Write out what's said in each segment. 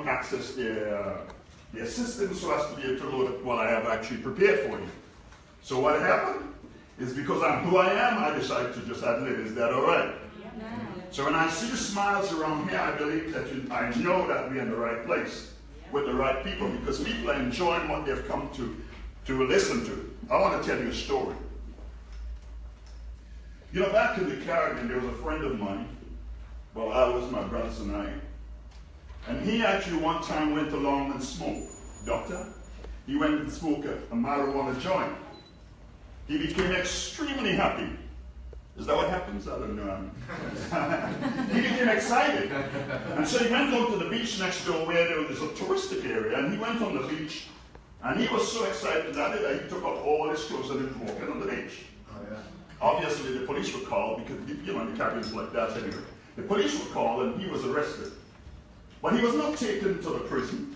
cannot access their system so as to be able to load up what I have actually prepared for you. So what happened is, because I'm who I am, I decided to just admit, is that all right? Yeah. So when I see the smiles around here, I believe that I know that we're in the right place with the right people, because people are enjoying what they've come to listen to. I want to tell you a story. You know, back in the Caribbean, there was a friend of mine. Well, I was my brothers and I. And he actually one time went along and smoked. Doctor, he went and smoked a marijuana joint. He became extremely happy. Is that what happens? I don't know. He became excited. And so he went on to the beach next door where there was a touristic area, and he went on the beach, and he was so excited that he took off all his clothes and he was walking on the beach. Oh, yeah. Obviously, the police were called, because, you know, the Caribbean's like that anyway. The police were called and he was arrested. But he was not taken to the prison,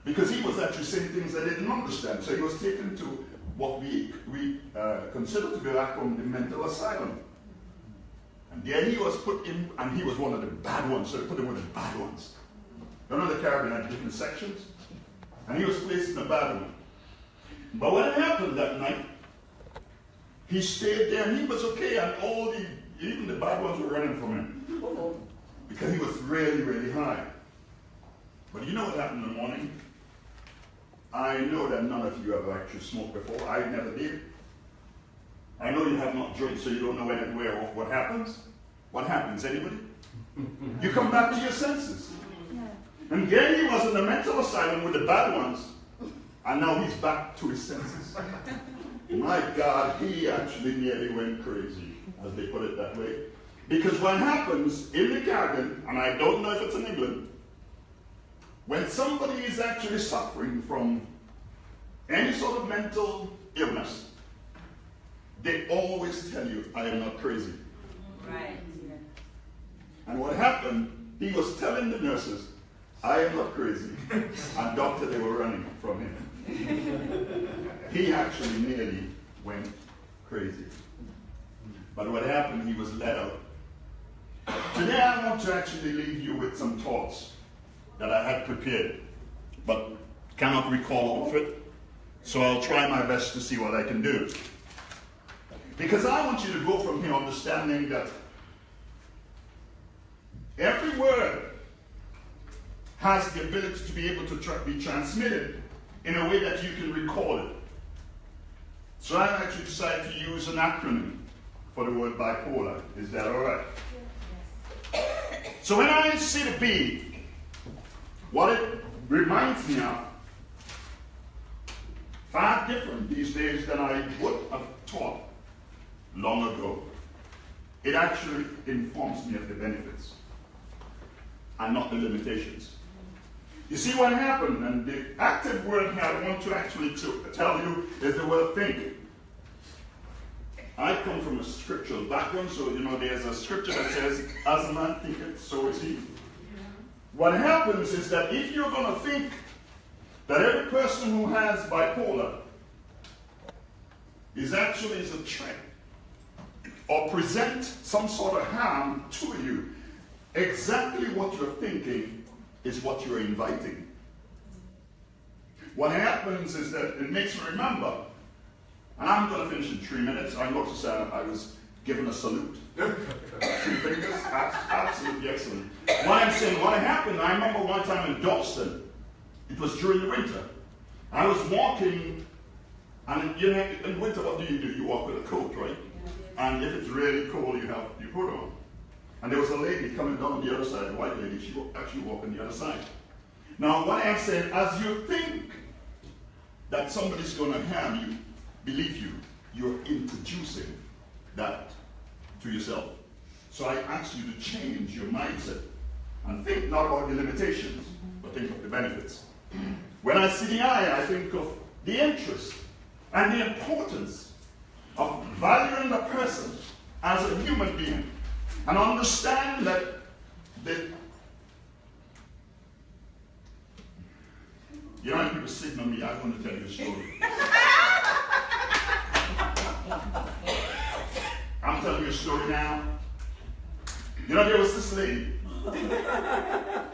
because he was actually saying things I didn't understand. So he was taken to what we consider to be like the mental asylum. And there he was put in, and he was one of the bad ones, so they put him with the bad ones. You know, the Caribbean had different sections, and he was placed in the bad one. But what happened that night, he stayed there and he was okay, and even the bad ones were running from him, because he was really, really high. But you know what happened in the morning? I know that none of you have actually smoked before. I never did. I know you have not drank, so you don't know when and where off. What happens? What happens? Anybody? You come back to your senses. And there he was in the mental asylum with the bad ones, and now he's back to his senses. My God, he actually nearly went crazy, as they put it that way. Because what happens in the Caribbean, and I don't know if it's in England, when somebody is actually suffering from any sort of mental illness, they always tell you, I am not crazy. Right. And what happened, he was telling the nurses, I am not crazy. And doctor, they were running from him. He actually nearly went crazy. But what happened, he was let out. Today I want to actually leave you with some thoughts that I had prepared, but cannot recall all of it. So I'll try my best to see what I can do. Because I want you to go from here understanding that every word has the ability to be able to be transmitted in a way that you can recall it. So I actually decided to use an acronym for the word bipolar. Is that all right? Yes. So when I see the B, what it reminds me of, far different these days than I would have taught long ago. It actually informs me of the benefits and not the limitations. You see what happened, and the active word here I want to actually tell you is the word thinking. I come from a scriptural background, so you know there's a scripture that says, as a man thinketh, so is he. What happens is that if you're going to think that every person who has bipolar is actually a threat or present some sort of harm to you, exactly what you're thinking is what you're inviting. What happens is that it makes me remember, and I'm going to finish in 3 minutes. I noticed that I was given a salute. 3 fingers, absolutely excellent. What I'm saying, what happened, I remember one time in Dalston, it was during the winter. I was walking, and you know, in winter, what do? You walk with a coat, right? And if it's really cold, you have your coat on. And there was a lady coming down the other side, a white lady, she actually walked on the other side. Now, what I'm saying, as you think that somebody's going to harm you, believe you, you're introducing that to yourself. So I ask you to change your mindset and think not about the limitations, but think of the benefits. When I see the I think of the interest and the importance of valuing the person as a human being, and understand that you know, when people sitting on me, I want to tell you a story. I'm telling you a story now. You know, there was this lady,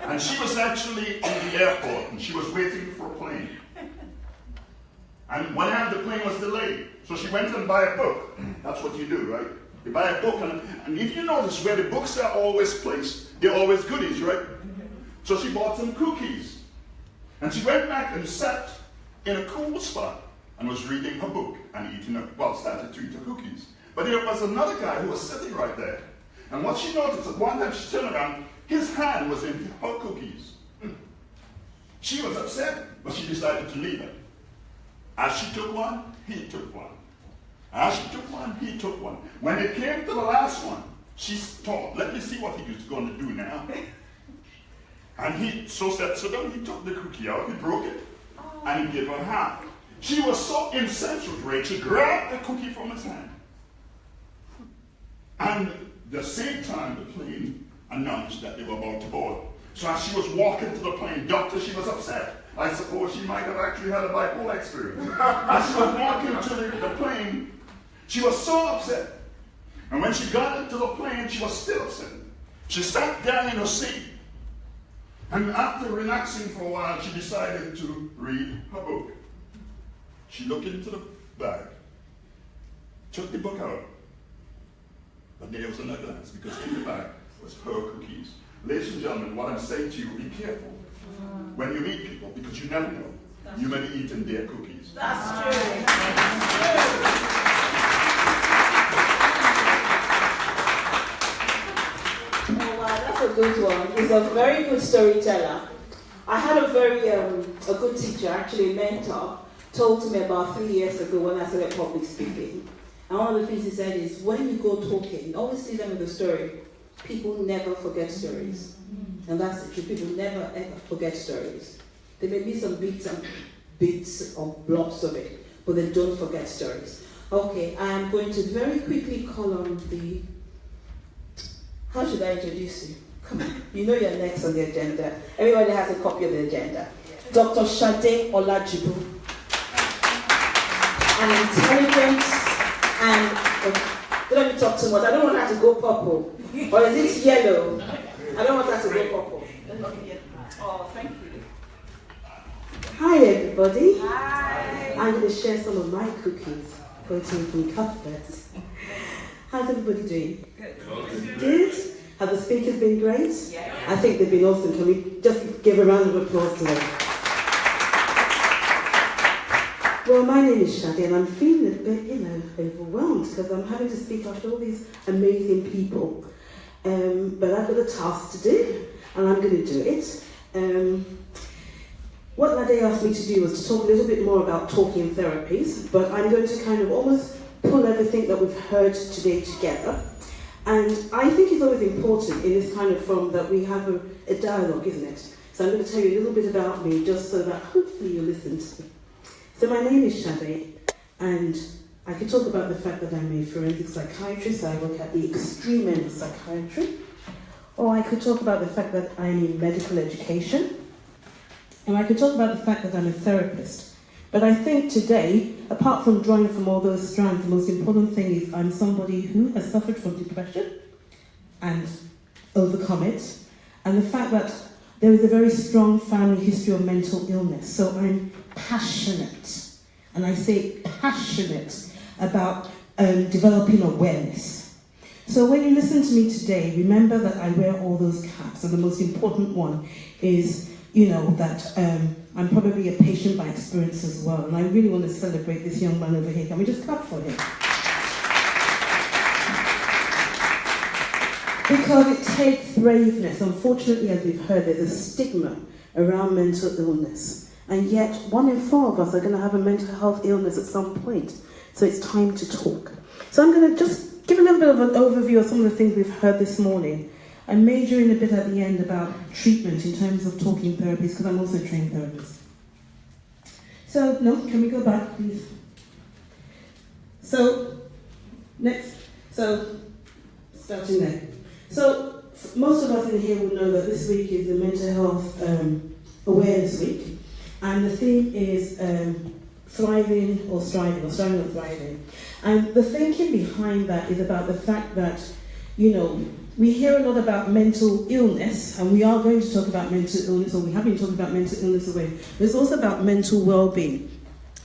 and And she was actually in the airport, and she was waiting for a plane. And one hand the plane was delayed. So she went and bought a book. That's what you do, right? You buy a book, and if you notice where the books are always placed, they're always goodies, right? So she bought some cookies. And she went back and sat in a cool spot and was reading her book and started to eat her cookies. But there was another guy who was sitting right there. And what she noticed, at one time she turned around, his hand was in her cookies. She was upset, but she decided to leave it. As she took one, he took one. As she took one, he took one. When it came to the last one, she thought, let me see what he was going to do now. And he said, so then he took the cookie out, he broke it, and he gave her half. She was so incensed with rage, she grabbed the cookie from his hand. And the same time, the plane announced that they were about to board. So as she was walking to the plane, doctor, she was upset. I suppose she might have actually had a bipolar experience. As she was walking to the plane, she was so upset. And when she got into the plane, she was still upset. She sat down in her seat. And after relaxing for a while, she decided to read her book. She looked into the bag, took the book out, but there was another glance, because in the bag was her cookies. Ladies and gentlemen, what I'm saying to you, be careful when you meet people, because you never know. You may be eating their cookies. That's true. That's true. Oh wow, that's a good one. He's a very good storyteller. I had a good teacher, actually a mentor, told me about 3 years ago when I started public speaking. And one of the things he said is, when you go talking, always leave them with a story. People never forget stories. And that's the truth. People never ever forget stories. There may be some bits or blobs of it, but they don't forget stories. Okay, I'm going to very quickly call on the... How should I introduce you? Come on, you know you're next on the agenda. Everybody has a copy of the agenda. Dr. Shade Olajubu. An intelligent and... don't let me talk too much. I don't want her to go purple. Or is it yellow? I don't want her to go purple. Oh, thank you. Hi everybody. Hi. I'm going to share some of my cookies, protein from Cuthbert. How's everybody doing? Good. Good? Have the speakers been great? Yeah. I think they've been awesome. Can we just give a round of applause to them? Well, my name is Shadi and I'm feeling a bit, overwhelmed because I'm having to speak after all these amazing people. But I've got a task to do and I'm going to do it. What Lade asked me to do was to talk a little bit more about talking therapies, but I'm going to kind of almost pull everything that we've heard today together. And I think it's always important in this kind of forum that we have a dialogue, isn't it? So I'm going to tell you a little bit about me just so that hopefully you'll listen to me. So my name is Shade, and I could talk about the fact that I'm a forensic psychiatrist. I work at the extreme end of psychiatry. Or I could talk about the fact that I'm in medical education. And I could talk about the fact that I'm a therapist. But I think today, apart from drawing from all those strands, the most important thing is I'm somebody who has suffered from depression and overcome it. And the fact that there is a very strong family history of mental illness. So I'm passionate, and I say passionate, about developing awareness. So when you listen to me today, remember that I wear all those caps, and the most important one is, that I'm probably a patient by experience as well, and I really want to celebrate this young man over here. Can we just clap for him? Because it takes braveness. Unfortunately, as we've heard, there's a stigma around mental illness. And yet, 1 in 4 of us are going to have a mental health illness at some point. So it's time to talk. So I'm going to just give a little bit of an overview of some of the things we've heard this morning. I'm majoring a bit at the end about treatment in terms of talking therapies, because I'm also a trained therapist. So, can we go back, please? So, next. So, starting there. So, most of us in here will know that this week is the Mental Health Awareness Week. And the theme is thriving or striving, or striving or thriving. And the thinking behind that is about the fact that, we hear a lot about mental illness, and we are going to talk about mental illness, or we have been talking about mental illness already. But it's also about mental well-being.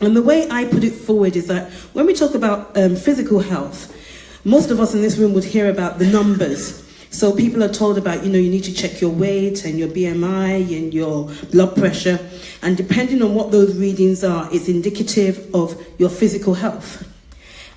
And the way I put it forward is that when we talk about physical health, most of us in this room would hear about the numbers. So people are told about, you need to check your weight and your BMI and your blood pressure. And depending on what those readings are, it's indicative of your physical health.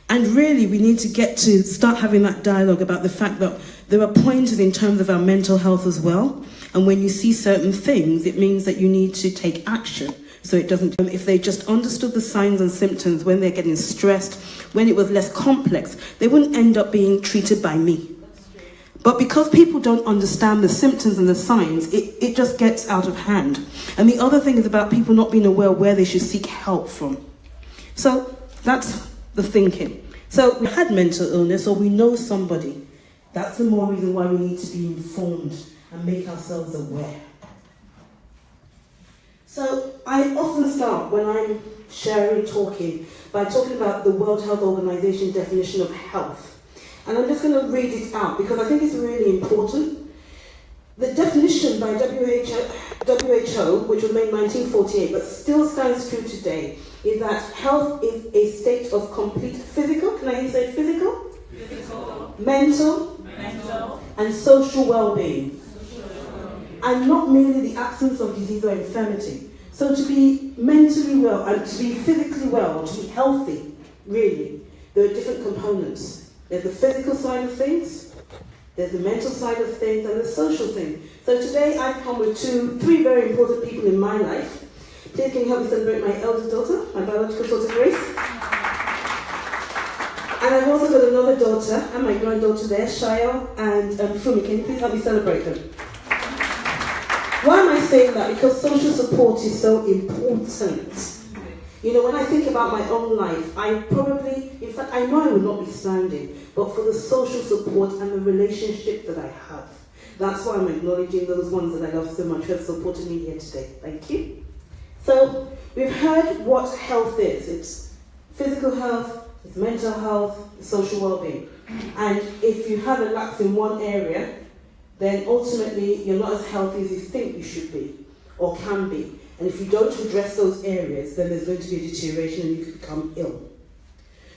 And really, we need to get to start having that dialogue about the fact that there are pointers in terms of our mental health as well. And when you see certain things, it means that you need to take action. So it doesn't, if they just understood the signs and symptoms when they're getting stressed, when it was less complex, they wouldn't end up being treated by me. But because people don't understand the symptoms and the signs, it just gets out of hand. And the other thing is about people not being aware where they should seek help from. So that's the thinking. So we had mental illness, or we know somebody. That's the more reason why we need to be informed and make ourselves aware. So I often start when I'm sharing, talking, by talking about the World Health Organization definition of health. And I'm just going to read it out because I think it's really important. The definition by WHO, which was made in 1948, but still stands true today, is that health is a state of complete physical, can I hear you say physical? Physical. Mental. And social well-being. And not merely the absence of disease or infirmity. So to be mentally well and to be physically well, to be healthy, really, there are different components. There's the physical side of things, there's the mental side of things, and the social thing. So today I've come with three very important people in my life. Please can you help me celebrate my eldest daughter, my biological daughter Grace. And I've also got another daughter and my granddaughter there, Shayo and Fumi. Can you please help me celebrate them? Why am I saying that? Because social support is so important. When I think about my own life, I know I would not be standing, but for the social support and the relationship that I have. That's why I'm acknowledging those ones that I love so much who have supported me here today. Thank you. So, we've heard what health is. It's physical health, it's mental health, it's social well-being. And if you have a lapse in one area, then ultimately you're not as healthy as you think you should be or can be. And if you don't address those areas, then there's going to be a deterioration and you could become ill.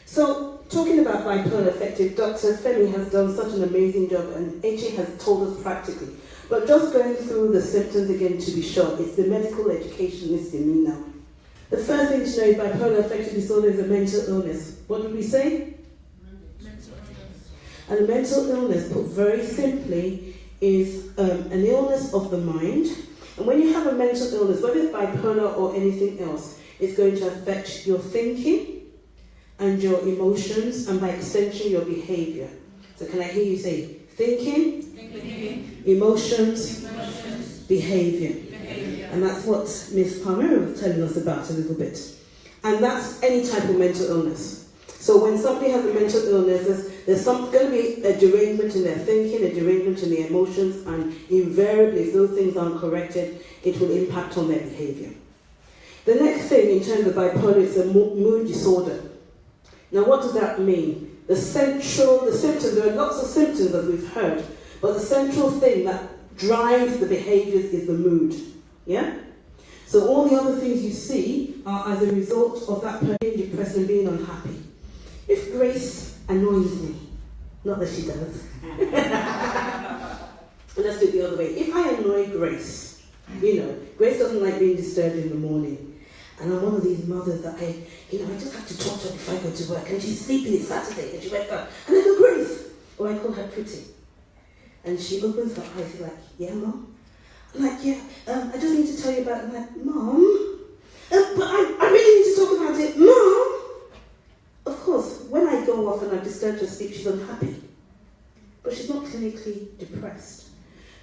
So, talking about bipolar affective, Dr. Femi has done such an amazing job, and HA has told us practically. But just going through the symptoms again to be sure, it's the medical educationist in me now. The first thing to know is bipolar affective disorder is a mental illness. What did we say? Mental illness. And a mental illness, put very simply, is an illness of the mind. And when you have a mental illness, whether it's bipolar or anything else, it's going to affect your thinking and your emotions, and by extension, your behavior. So can I hear you say thinking, emotions, behavior. And that's what Ms. Palmer was telling us about a little bit. And that's any type of mental illness. So when somebody has a mental illness, there's going to be a derangement in their thinking, a derangement in their emotions, and invariably, if those things aren't corrected, it will impact on their behavior. The next thing in terms of bipolar is a mood disorder. Now, what does that mean? The symptoms, there are lots of symptoms that we've heard, but the central thing that drives the behaviors is the mood. Yeah? So all the other things you see are as a result of that person being depressed and being unhappy. If Grace annoys me, not that she does, let's do it the other way. If I annoy Grace, Grace doesn't like being disturbed in the morning. And I'm one of these mothers that I just have to talk to her before I go to work. And she's sleeping, it's Saturday, and she wakes up. And I go, Grace! Or I call her Pretty. And she opens her eyes, she's like, yeah, Mom? I'm like, yeah, I just need to tell you about it. I'm like, Mom? But I really need to talk about it. Mom? Of course, when I go off and I've disturbed her sleep, she's unhappy. But she's not clinically depressed.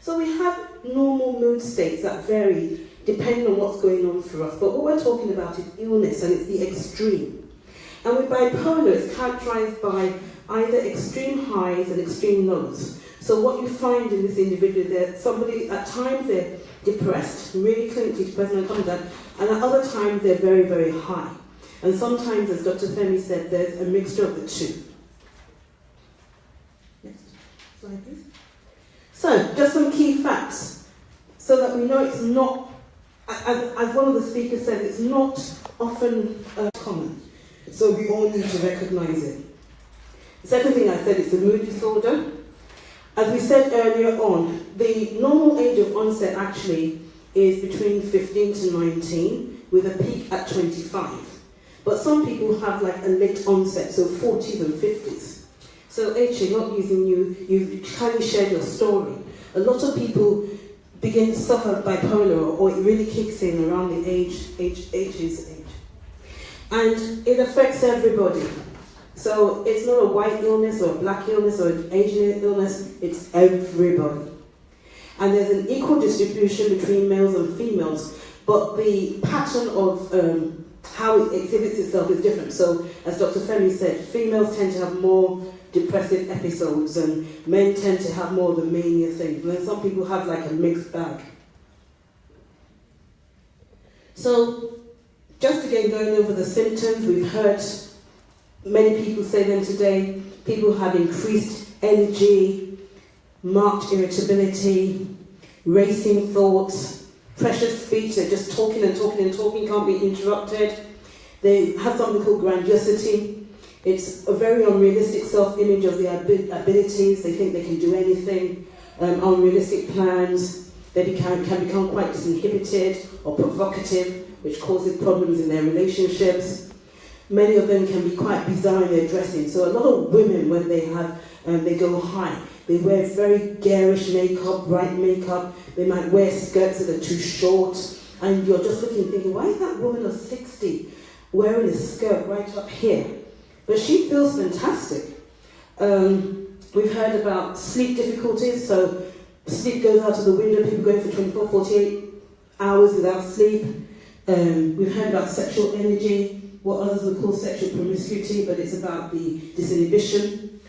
So we have normal mood states that vary depending on what's going on for us. But what we're talking about is illness, and it's the extreme. And with bipolar, it's characterized by either extreme highs and extreme lows. So what you find in this individual is that somebody, at times they're depressed, really clinically depressed, and at other times they're very, very high. And sometimes, as Dr. Femi said, there's a mixture of the two. Next slide, please. So, just some key facts, so that we know it's not, as one of the speakers said, it's not often common. So we all need to recognise it. The second thing I said is the mood disorder. As we said earlier on, the normal age of onset actually is between 15 to 19, with a peak at 25. But some people have like a late onset, so 40s and 50s. So H, not using you kindly shared your story. A lot of people begin to suffer bipolar, or it really kicks in around the age. And it affects everybody. So it's not a white illness or a black illness or an Asian illness, it's everybody. And there's an equal distribution between males and females, but the pattern of how it exhibits itself is different. So as Dr. Femi said, females tend to have more depressive episodes and men tend to have more of the mania things. And then some people have like a mixed bag. So just again going over the symptoms, we've heard many people say them today. People have increased energy, marked irritability, racing thoughts, precious speech. They're just talking and talking and talking, can't be interrupted. They have something called grandiosity. It's a very unrealistic self-image of their abilities. They think they can do anything, unrealistic plans. They can become quite disinhibited or provocative, which causes problems in their relationships. Many of them can be quite bizarre in their dressing. So a lot of women, when they have, they go high, they wear very garish makeup, bright makeup. They might wear skirts that are too short. And you're just looking thinking, why is that woman of 60 wearing a skirt right up here? But she feels fantastic. We've heard about sleep difficulties. So sleep goes out of the window. People going for 24, 48 hours without sleep. We've heard about sexual energy, what others would call sexual promiscuity, but it's about the disinhibition.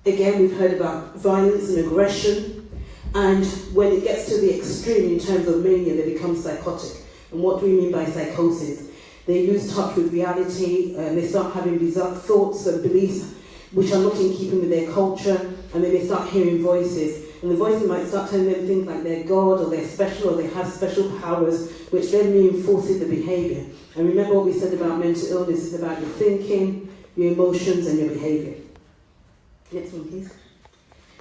Again, we've heard about violence and aggression, and when it gets to the extreme in terms of mania, they become psychotic. And what do we mean by psychosis? They lose touch with reality, and they start having bizarre thoughts and beliefs which are not in keeping with their culture, and then they start hearing voices. And the voices might start telling them things like they're God, or they're special, or they have special powers, which then reinforces the behaviour. And remember what we said about mental illness is about your thinking, your emotions, and your behaviour. Next one, please.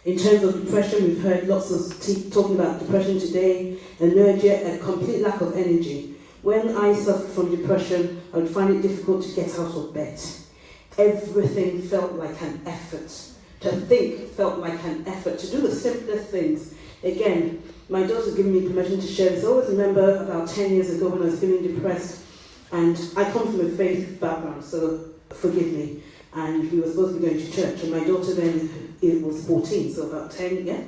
In terms of depression, we've heard lots of talking about depression today, anergia, a complete lack of energy. When I suffered from depression, I would find it difficult to get out of bed. Everything felt like an effort. To think felt like an effort. To do the simplest things. Again, my daughter's given me permission to share this. I always remember about 10 years ago when I was feeling depressed, and I come from a faith background, so forgive me. And we were supposed to be going to church, and my daughter then was 14, so about 10, yeah?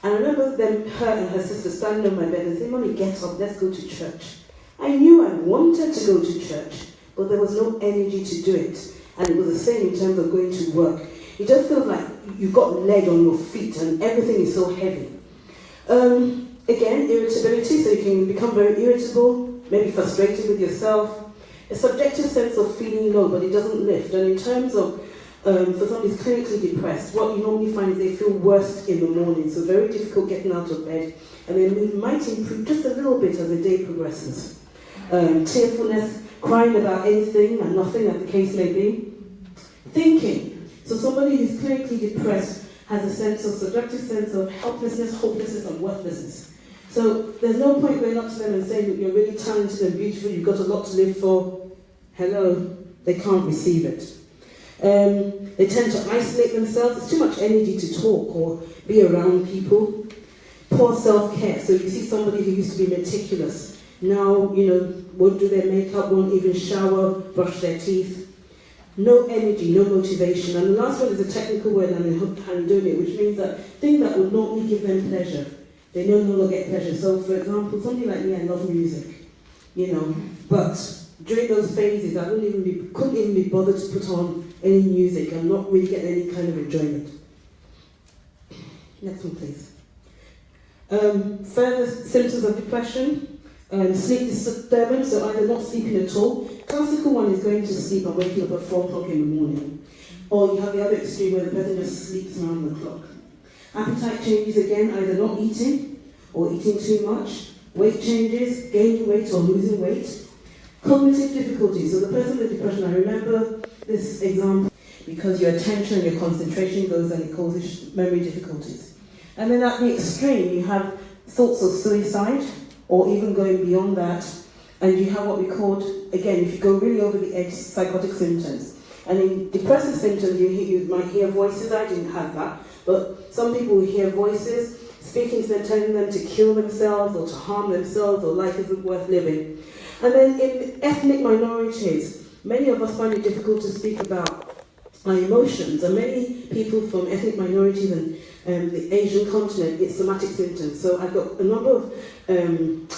And I remember them, her and her sister standing on my bed and saying, "Mommy, get up, let's go to church." I knew I wanted to go to church, but there was no energy to do it. And it was the same in terms of going to work. It just feels like you've got lead on your feet and everything is so heavy. Again, irritability, so you can become very irritable, maybe frustrated with yourself. A subjective sense of feeling low, but it doesn't lift. And in terms of, for somebody who's clinically depressed, what you normally find is they feel worse in the morning, so very difficult getting out of bed. And their mood might improve just a little bit as the day progresses. Tearfulness, crying about anything and nothing, as the case may be. Thinking. So somebody who's clinically depressed has a sense of subjective sense of helplessness, hopelessness, and worthlessness. So there's no point going up to them and saying that you're really talented and beautiful, you've got a lot to live for. Hello, they can't receive it. They tend to isolate themselves. It's too much energy to talk or be around people. Poor self-care. So you see somebody who used to be meticulous. Now, won't do their makeup, won't even shower, brush their teeth. No energy, no motivation. And the last one is a technical word, and I'm doing it, which means that things that would normally give them pleasure, they no longer get pleasure. So, for example, somebody like me, I love music, but during those phases, I couldn't even be bothered to put on any music and not really get any kind of enjoyment. Next one, please. Further symptoms of depression. Sleep disturbance, so either not sleeping at all. Classical one is going to sleep and waking up at 4 o'clock in the morning. Or you have the other extreme where the person just sleeps around the clock. Appetite changes again, either not eating or eating too much. Weight changes, gaining weight or losing weight. Cognitive difficulties. So the person with depression, I remember this example because your attention and your concentration goes and it causes memory difficulties. And then at the extreme, you have thoughts of suicide or even going beyond that. And you have what we call, again, if you go really over the edge, psychotic symptoms. And in depressive symptoms, you might hear voices. I didn't have that. But some people will hear voices speaking to them, telling them to kill themselves or to harm themselves or life isn't worth living. And then in ethnic minorities, many of us find it difficult to speak about our emotions. And many people from ethnic minorities and the Asian continent get somatic symptoms. So I've got a number of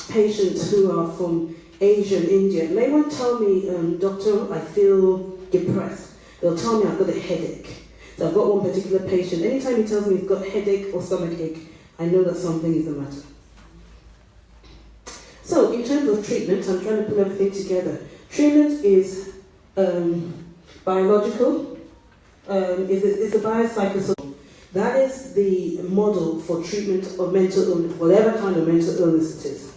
patients who are from Asia and India. And they won't tell me, doctor, I feel depressed. They'll tell me I've got a headache. So I've got one particular patient. Anytime he tells me he's got a headache or stomachache, I know that something is the matter. So in terms of treatment, I'm trying to put everything together. Treatment is biological, is a biopsychosocial. That is the model for treatment of mental illness, whatever kind of mental illness it is.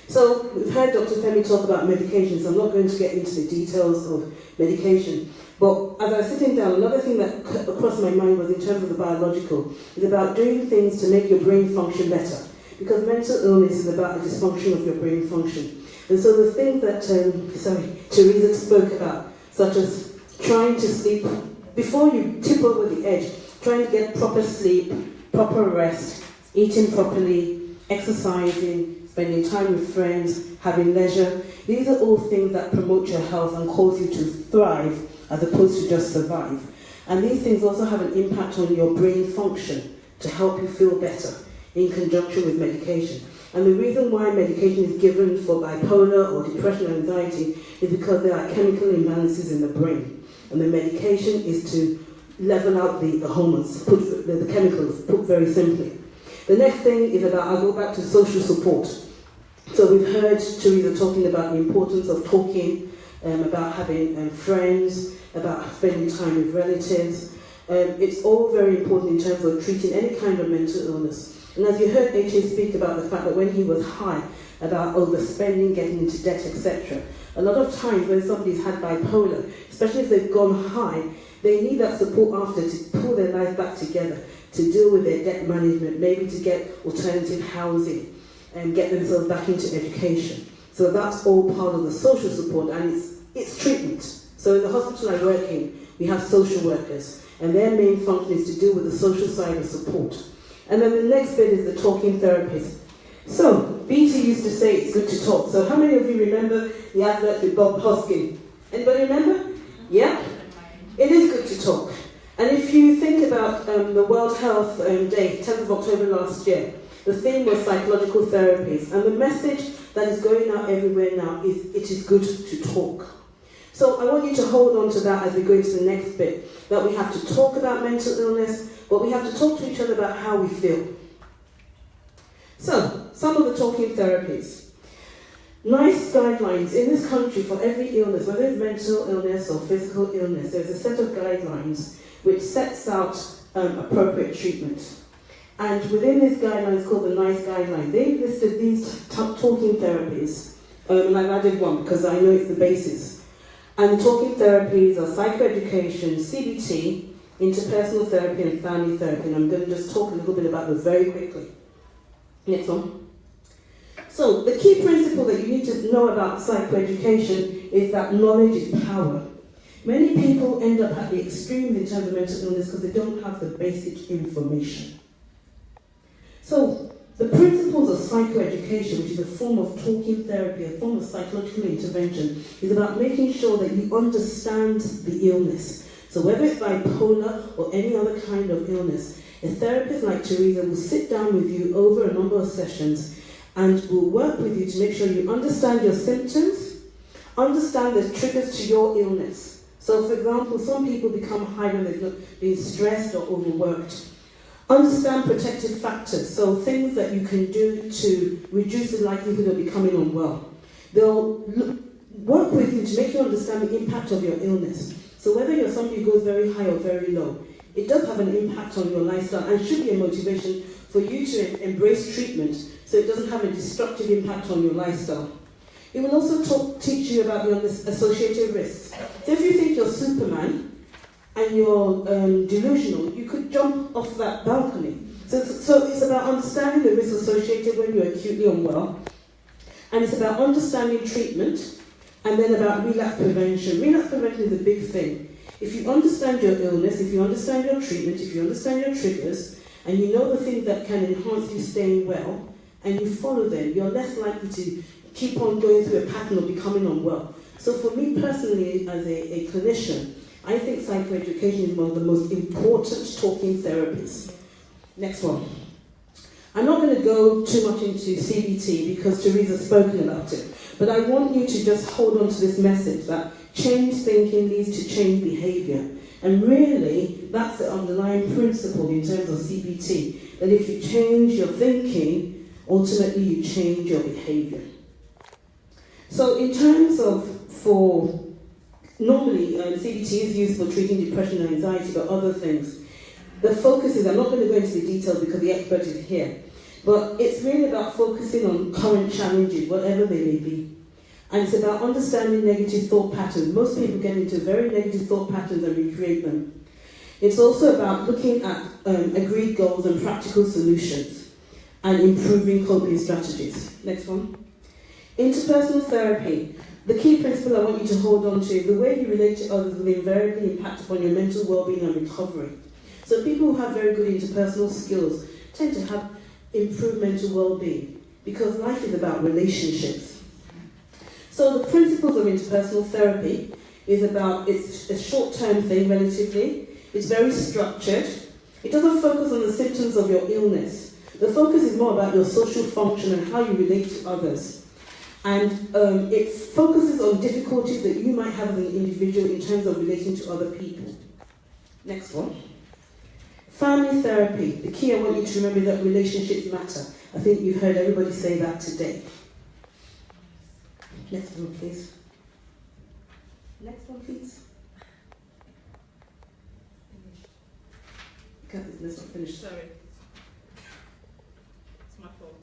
So we've heard Dr. Femi talk about medication, so I'm not going to get into the details of medication. But as I was sitting down, another thing that crossed my mind was in terms of the biological, is about doing things to make your brain function better. Because mental illness is about the dysfunction of your brain function. And so the things that Teresa spoke about, such as trying to sleep, before you tip over the edge, trying to get proper sleep, proper rest, eating properly, exercising, spending time with friends, having leisure. These are all things that promote your health and cause you to thrive as opposed to just survive. And these things also have an impact on your brain function to help you feel better in conjunction with medication. And the reason why medication is given for bipolar or depression and anxiety is because there are chemical imbalances in the brain. And the medication is to level out the hormones, the chemicals, put very simply. The next thing is about, I'll go back to social support. So we've heard Teresa talking about the importance of talking, about having friends, about spending time with relatives. It's all very important in terms of treating any kind of mental illness. And as you heard H.A. speak about the fact that when he was high, about overspending, getting into debt, etc. A lot of times when somebody's had bipolar, especially if they've gone high, they need that support after to pull their life back together, to deal with their debt management, maybe to get alternative housing and get themselves back into education. So that's all part of the social support, and it's treatment. So in the hospital I work in, we have social workers, and their main function is to deal with the social side of support. And then the next bit is the talking therapist. So, BT used to say it's good to talk. So how many of you remember the advert with Bob Hoskin? Anybody remember? Yeah? It is good to talk. And if you think about the World Health Day, 10th of October last year, the theme was psychological therapies. And the message that is going out everywhere now is it is good to talk. So I want you to hold on to that as we go into the next bit, that we have to talk about mental illness, but we have to talk to each other about how we feel. So, some of the talking therapies. Nice guidelines in this country for every illness, whether it's mental illness or physical illness, there's a set of guidelines which sets out appropriate treatment. And within these guidelines, called the NICE guidelines, they've listed these talking therapies. And I've added one because I know it's the basis. And the talking therapies are psychoeducation, CBT, interpersonal therapy and family therapy, and I'm going to just talk a little bit about those very quickly. Next one. So, the key principle that you need to know about psychoeducation is that knowledge is power. Many people end up at the extremes in terms of mental illness because they don't have the basic information. So, the principles of psychoeducation, which is a form of talking therapy, a form of psychological intervention, is about making sure that you understand the illness. So whether it's bipolar or any other kind of illness, a therapist like Teresa will sit down with you over a number of sessions and will work with you to make sure you understand your symptoms, understand the triggers to your illness. So for example, some people become high when they've been stressed or overworked. Understand protective factors, so things that you can do to reduce the likelihood of becoming unwell. They'll work with you to make you understand the impact of your illness. So whether you're somebody who goes very high or very low, it does have an impact on your lifestyle and should be a motivation for you to embrace treatment so it doesn't have a destructive impact on your lifestyle. It will also teach you about the associated risks. So if you think you're Superman and you're delusional, you could jump off that balcony. So it's about understanding the risks associated when you're acutely unwell, and it's about understanding treatment, and then about relapse prevention. Relapse prevention is a big thing. If you understand your illness, if you understand your treatment, if you understand your triggers, and you know the things that can enhance you staying well, and you follow them, you're less likely to keep on going through a pattern of becoming unwell. So for me personally, as a clinician, I think psychoeducation is one of the most important talking therapies. Next one. I'm not going to go too much into CBT because Teresa's spoken about it, but I want you to just hold on to this message that change thinking leads to change behavior. And really, that's the underlying principle in terms of CBT, that if you change your thinking, ultimately you change your behavior. So in terms of, normally CBT is used for treating depression and anxiety, but other things. The focus is, I'm not going to go into the details because the expert is here, but it's really about focusing on current challenges, whatever they may be. And it's about understanding negative thought patterns. Most people get into very negative thought patterns and recreate them. It's also about looking at agreed goals and practical solutions and improving coping strategies. Next one. Interpersonal therapy. The key principle I want you to hold on to is the way you relate to others will invariably impact upon your mental well-being and recovery. So people who have very good interpersonal skills tend to have improved mental well-being because life is about relationships. So the principles of interpersonal therapy is about, it's a short-term thing relatively, it's very structured, it doesn't focus on the symptoms of your illness. The focus is more about your social function and how you relate to others. And it focuses on difficulties that you might have as an individual in terms of relating to other people. Next one. Family therapy. The key I want you to remember is that relationships matter. I think you've heard everybody say that today. Next one, please. Next one, please. Let's not finish. Sorry. It's my fault.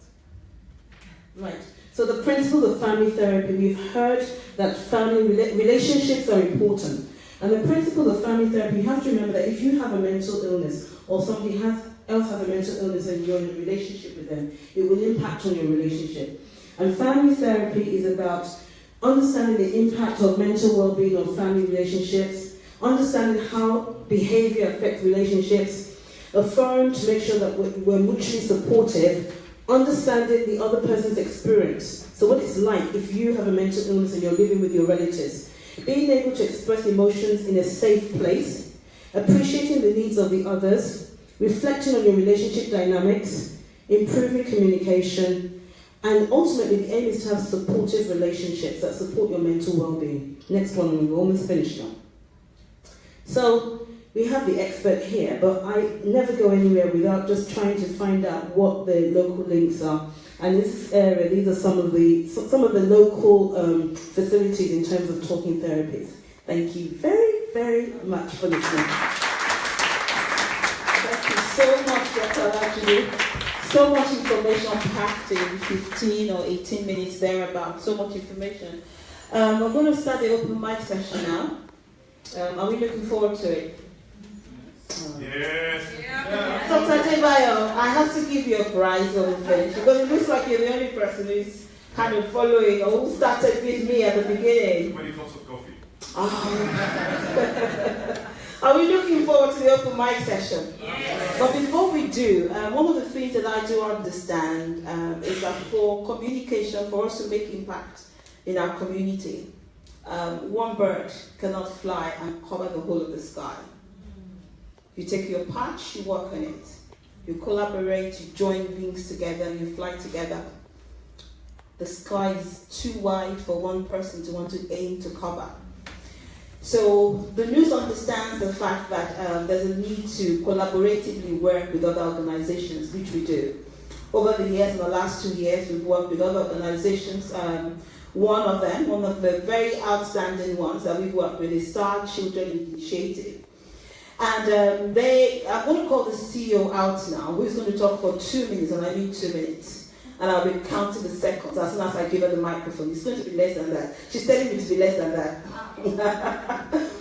Right. So the principles of family therapy, we've heard that family relationships are important. And the principles of family therapy, you have to remember that if you have a mental illness or somebody else has a mental illness and you're in a relationship with them, it will impact on your relationship. And family therapy is about understanding the impact of mental well-being on family relationships, understanding how behavior affects relationships, affirm to make sure that we're mutually supportive, understanding the other person's experience. So what it's like if you have a mental illness and you're living with your relatives. Being able to express emotions in a safe place, appreciating the needs of the others, reflecting on your relationship dynamics, improving communication, and ultimately the aim is to have supportive relationships that support your mental well-being. Next one, we're almost finished now. So, we have the expert here, but I never go anywhere without just trying to find out what the local links are. And in this area, these are some of the local facilities in terms of talking therapies. Thank you very, very much for listening. Thank you so much, Dr. Alajide. So much information packed in 15 or 18 minutes thereabout. So much information. We're going to start the open mic session now. Are we looking forward to it? Yes. Yeah. Dr. Adebayo, I have to give you a prize on the bench because it looks like you're the only person who's kind of following or who started with me at the beginning. Too many cups of coffee. Are we looking forward to the open mic session? Yes. But before we do, one of the things that I do understand is that for communication, for us to make impact in our community, one bird cannot fly and cover the whole of the sky. You take your patch, you work on it. You collaborate, you join wings together, and you fly together. The sky is too wide for one person to want to aim to cover. So the news understands the fact that there's a need to collaboratively work with other organizations, which we do. Over the years, in the last 2 years, we've worked with other organizations. One of the very outstanding ones that we've worked with is Star Children Initiative. And I'm going to call the CEO out now, who is going to talk for 2 minutes, and I need 2 minutes. And I'll be counting the seconds as soon as I give her the microphone. It's going to be less than that. She's telling me to be less than that.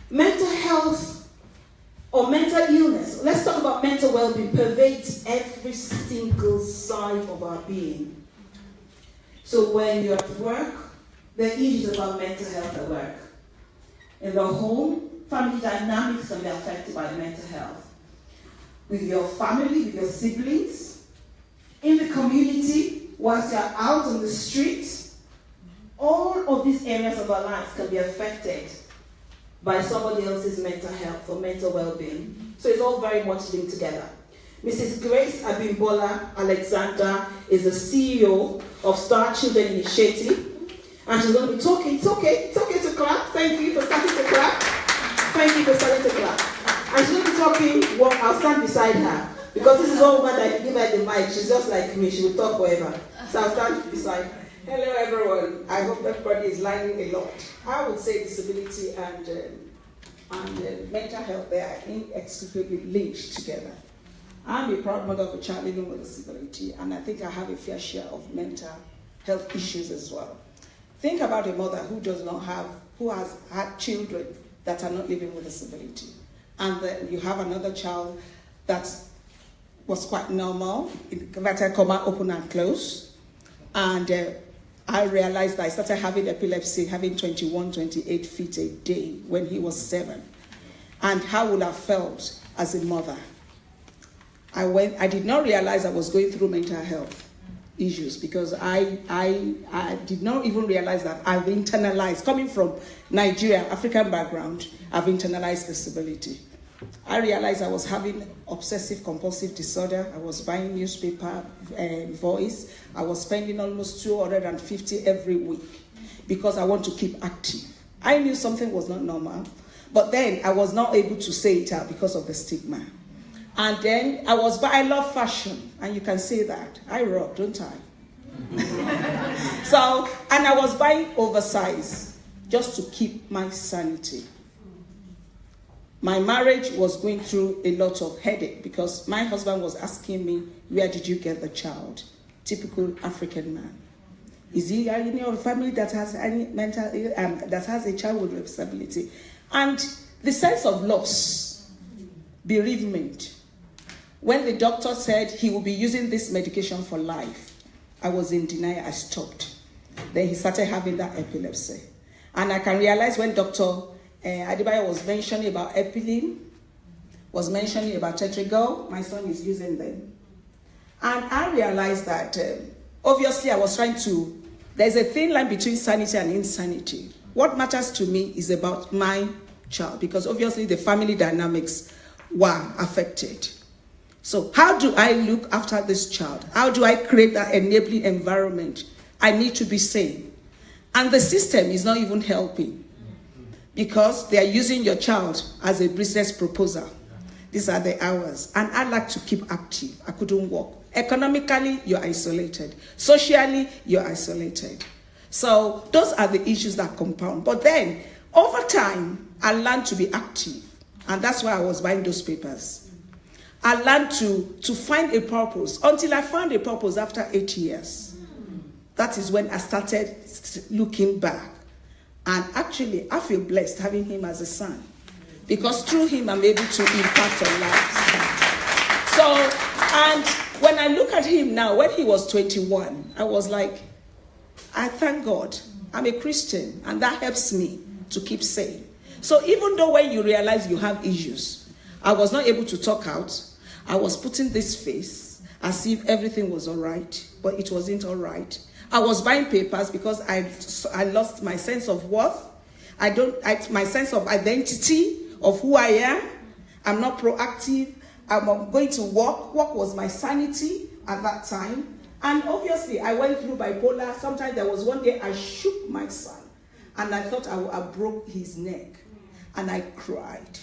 Mental health or mental illness, let's talk about mental well-being, pervades every single side of our being. So when you're at work, there are issues about mental health at work. In the home, family dynamics can be affected by mental health. With your family, with your siblings, in the community, whilst you're out on the streets, all of these areas of our lives can be affected by somebody else's mental health or mental well-being. So it's all very much linked together. Mrs. Grace Bipolar Alexander is the CEO of Star Children Initiative, and she's going to be talking. It's okay to clap. Thank you for starting to clap. Thank you for starting to clap. And she's going to be talking. Well, I'll stand beside her because this is all woman that if you give her the mic, she's just like me. She will talk forever. So I'll stand beside her. Hello everyone. I hope everybody is learning a lot. I would say disability and mental health, they are inextricably linked together. I'm a proud mother of a child living with a disability, and I think I have a fair share of mental health issues as well. Think about a mother who has had children that are not living with a disability, and then you have another child that was quite normal, inverted comma, open and close, and I realized that I started having epilepsy, having 21, 28 feet a day when he was 7. And how would I have felt as a mother? I did not realize I was going through mental health issues because I did not even realize that I've internalized, coming from Nigeria, African background, I've internalized disability. I realized I was having obsessive compulsive disorder. I was buying newspaper voice. I was spending almost 250 every week because I want to keep active. I knew something was not normal, but then I was not able to say it out because of the stigma. And then I love fashion, and you can say that. I rock, don't I? And I was buying oversize just to keep my sanity. My marriage was going through a lot of headache because my husband was asking me, where did you get the child? Typical African man. Is he in your family that has any mental, that has a child with disability? And the sense of loss, bereavement. When the doctor said he will be using this medication for life, I was in denial. I stopped. Then he started having that epilepsy. And I can realize when Dr. Adebayo was mentioning about Epilin, was mentioning about Tetragal, my son is using them. And I realized that obviously I was there's a thin line between sanity and insanity. What matters to me is about my child, because obviously the family dynamics were affected. So how do I look after this child? How do I create that enabling environment? I need to be sane. And the system is not even helping because they are using your child as a business proposal. These are the hours. And I like to keep active. I couldn't walk. Economically, you're isolated. Socially, you're isolated. So those are the issues that compound. But then, over time, I learned to be active. And that's why I was buying those papers. I learned to find a purpose until I found a purpose after 8 years. That is when I started looking back. And actually, I feel blessed having him as a son, because through him, I'm able to impact on lives. So, and when I look at him now, when he was 21, I was like, I thank God. I'm a Christian, and that helps me to keep sane. So even though when you realize you have issues, I was not able to talk out. I was putting this face as if everything was all right, but it wasn't all right. I was buying papers because I lost my sense of worth. My sense of identity of who I am. I'm not proactive. I'm going to work. Work was my sanity at that time. And obviously, I went through bipolar. Sometimes there was one day I shook my son, and I thought I broke his neck. And I cried.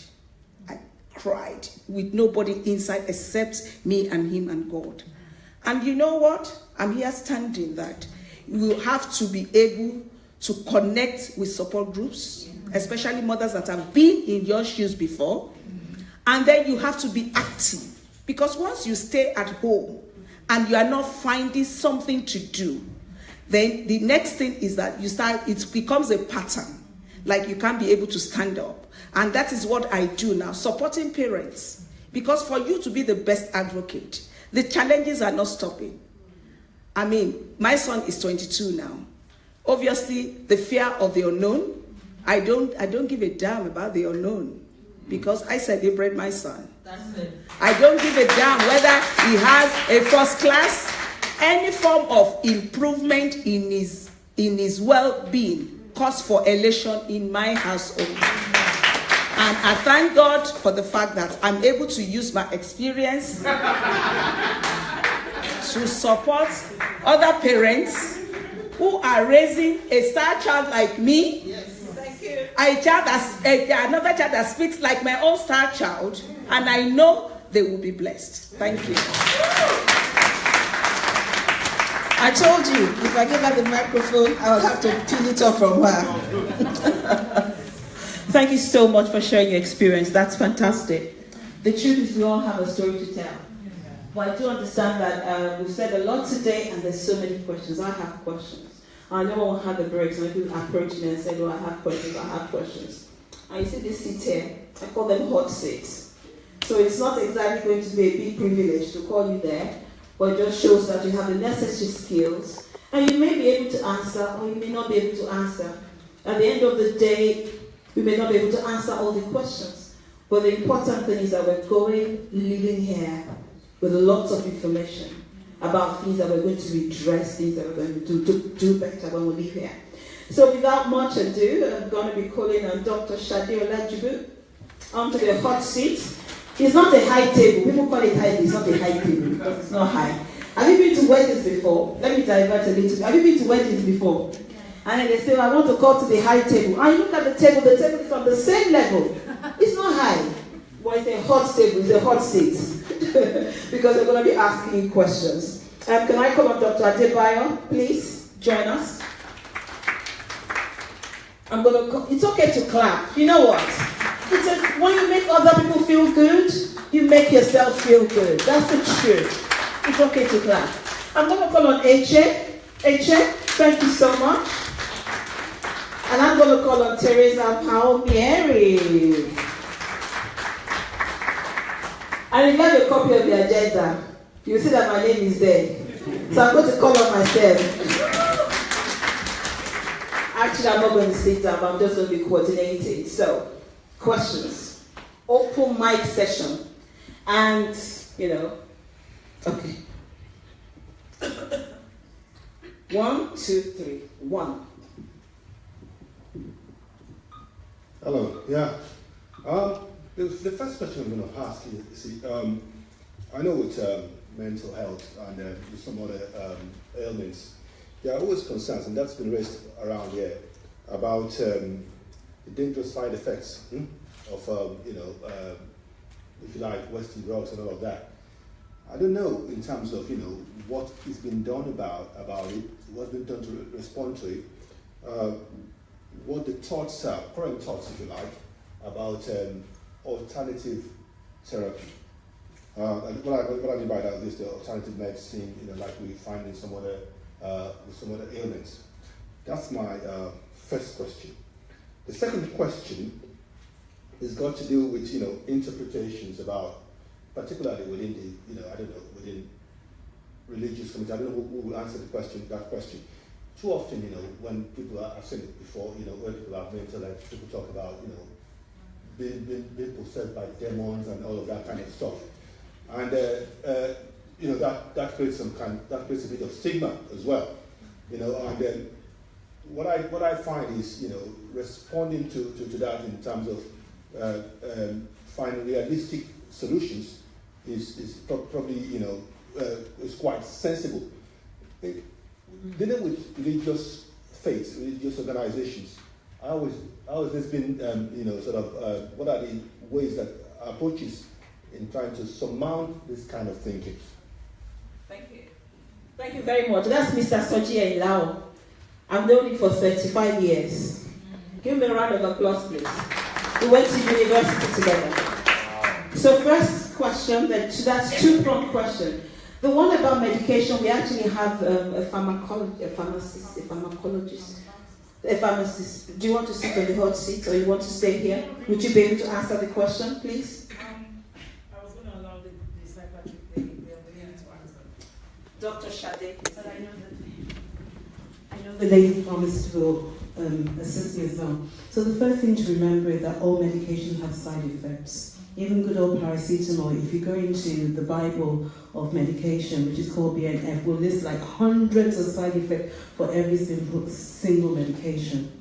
I cried with nobody inside except me and him and God. And you know what? I'm here standing that you have to be able to connect with support groups, especially mothers that have been in your shoes before. And then you have to be active. Because once you stay at home and you are not finding something to do, then the next thing is that it becomes a pattern. Like you can't be able to stand up. And that is what I do now, supporting parents. Because for you to be the best advocate, the challenges are not stopping. I mean, my son is 22 now. Obviously, the fear of the unknown, I don't give a damn about the unknown because I celebrate my son. That's it. I don't give a damn whether he has a first class, any form of improvement in his well-being cause for elation in my household. And I thank God for the fact that I'm able to use my experience to support other parents who are raising a star child like me. Yes. Thank you. Another child that speaks like my own star child, and I know they will be blessed. Thank you. I told you, if I give her the microphone, I will have to peel it off from her. Thank you so much for sharing your experience. That's fantastic. The truth is we all have a story to tell. But I do understand that we've said a lot today and there's so many questions. I have questions. I know I won't have a break, so people approach me and say, oh, I have questions. And you see this seat here, I call them hot seats. So it's not exactly going to be a big privilege to call you there, but it just shows that you have the necessary skills and you may be able to answer or you may not be able to answer. At the end of the day, we may not be able to answer all the questions, but the important thing is that we're living here with lots of information about things that we're going to redress, things that we're going to do better when we leave here. So without much ado, I'm going to be calling on Dr. Shade Olajibu onto the hot seat. It's not a high table. People call it high, it's not a high table because it's not high. Have you been to weddings before? Let me divert a little bit. Have you been to weddings before? And then they say, I want to call to the high table. And you look at the table is on the same level. It's not high. But it's a hot table, it's a hot seat. Because we're going to be asking you questions. Can I call on Dr. Adebayo, please? Join us. It's okay to clap. You know what? When you make other people feel good, you make yourself feel good. That's the truth. It's okay to clap. I'm going to call on Eche. Eche, thank you so much. And I'm going to call on Teresa Palmieri. And if you have a copy of the agenda, you'll see that my name is there. So I'm going to call on myself. Actually, I'm not going to sit down, but I'm just going to be coordinating. So, questions. Open mic session. And, okay. 1, 2, 3. 1. Hello. Yeah. The first question I'm going to ask is, I know with mental health and some other ailments, there are always concerns, and that's been raised around here, about the dangerous side effects of, if you like, Western drugs and all of that. I don't know in terms of, what is being done about it, what's been done to respond to it, what the thoughts are, current thoughts, if you like, about alternative therapy. And what I mean by that is the alternative medicine, like we find in some other ailments. That's my first question. The second question is got to do with interpretations about, particularly within the within religious community. I don't know who will answer that question. Too often, when people I've seen it before, when people have mental health, people talk about being possessed by demons and all of that kind of stuff, and that creates a bit of stigma as well, and then what I find is responding to that in terms of finding realistic solutions is probably is quite sensible. Dealing with religious faiths, religious organizations, there's been what are the ways that approaches in trying to surmount this kind of thinking? Thank you. Thank you very much. That's Mr. Soji Elao. I've known him for 35 years. Give me a round of applause, please. We went to university together. So first question, that's two-pronged question. The one about medication, we actually have a pharmacist. Do you want to sit on the hot seat or you want to stay here? Would you be able to answer the question, please? I was going to allow the psychiatric lady to answer. Dr. Shade. But I know the lady pharmacist will assist me as well. So the first thing to remember is that all medication has side effects. Even good old paracetamol, if you go into the Bible of medication, which is called BNF, will list like hundreds of side effects for every single medication.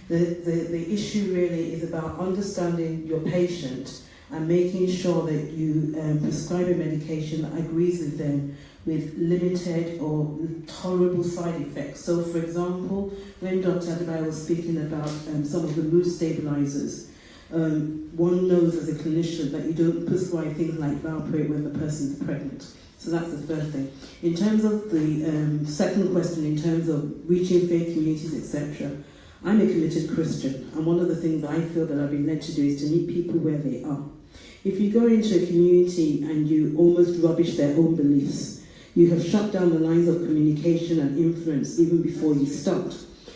The issue really is about understanding your patient and making sure that you prescribe a medication that agrees with them with limited or tolerable side effects. So for example, when Dr. Adebayo was speaking about some of the mood stabilizers, one knows as a clinician that you don't prescribe things like Valproate when the person's pregnant. So that's the first thing. In terms of the second question, in terms of reaching faith communities, etc., I'm a committed Christian, and one of the things I feel that I've been led to do is to meet people where they are. If you go into a community and you almost rubbish their own beliefs, you have shut down the lines of communication and influence even before you start.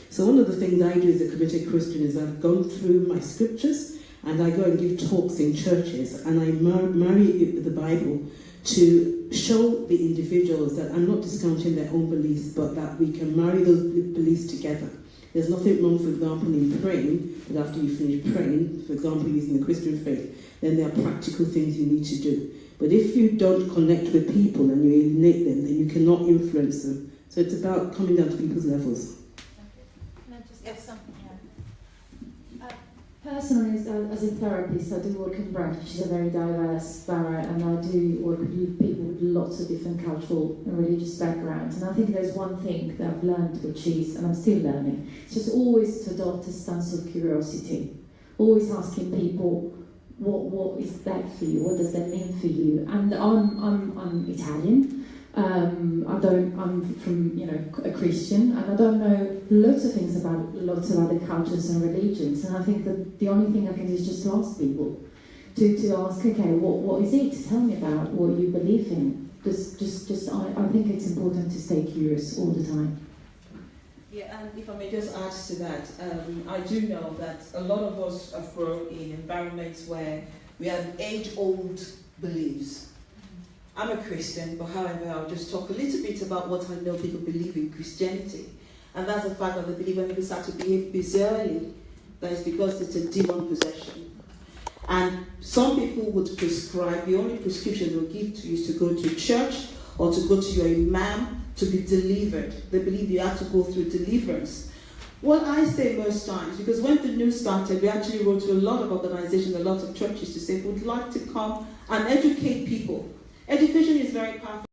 So one of the things I do as a committed Christian is I've gone through my scriptures and I go and give talks in churches and I marry it with the Bible to show the individuals that I'm not discounting their own beliefs, but that we can marry those beliefs together. There's nothing wrong, for example, in praying, but after you finish praying, for example, using the Christian faith, then there are practical things you need to do. But if you don't connect with people and you alienate them, then you cannot influence them. So it's about coming down to people's levels. Can I just get something here? Personally, as a therapist, I do work in Brent, which is a very diverse borough, and I do work with people with lots of different cultural and religious backgrounds. And I think there's one thing that I've learned, which is, and I'm still learning, it's just always to adopt a stance of curiosity. Always asking people, what is that for you? What does that mean for you? And I'm Italian. I'm from, a Christian, and I don't know lots of things about lots of other cultures and religions. And I think that the only thing I can do is just to ask people, to ask, okay, what is it? Tell me about what you believe in. I think it's important to stay curious all the time. Yeah, and if I may just add to that, I do know that a lot of us have grown in environments where we have age-old beliefs. I'm a Christian, but however, I'll just talk a little bit about what I know people believe in Christianity. And that's the fact that they believe when people start to behave bizarrely, that it's because it's a demon possession. And some people would prescribe, the only prescription they'll give to you is to go to church or to go to your imam to be delivered. They believe you have to go through deliverance. What I say most times, because when the news started, we actually wrote to a lot of organizations, a lot of churches to say, we'd like to come and educate people. Education is very powerful.